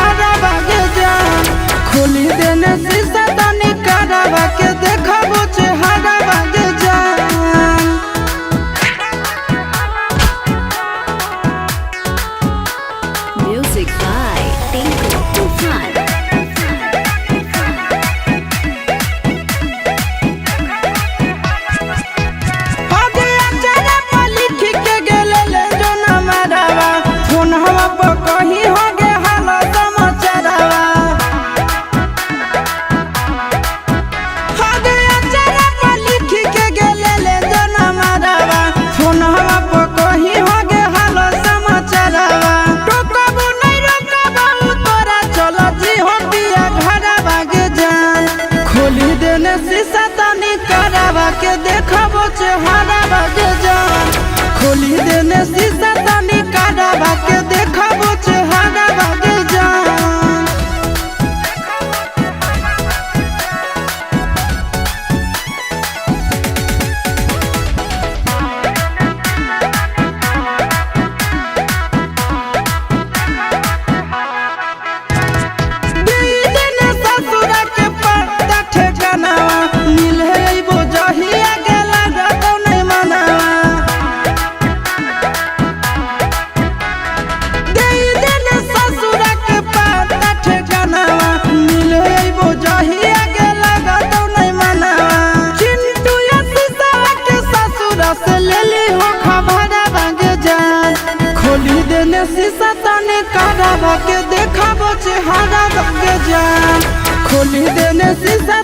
हारा बागे जान खोली देने शीशा तनी करावा के देखबो चेहरा बागे जान। Music by Tinku Tufan. शीशा तनी करावा के देखबो चेहरा बागे जान खोली देने शीशा तनी करावा के देखबो चेहरा बागे जान। खोली देने शीशा तनी करावा के देखबो चेहरा बागे जान खोली देने शीशा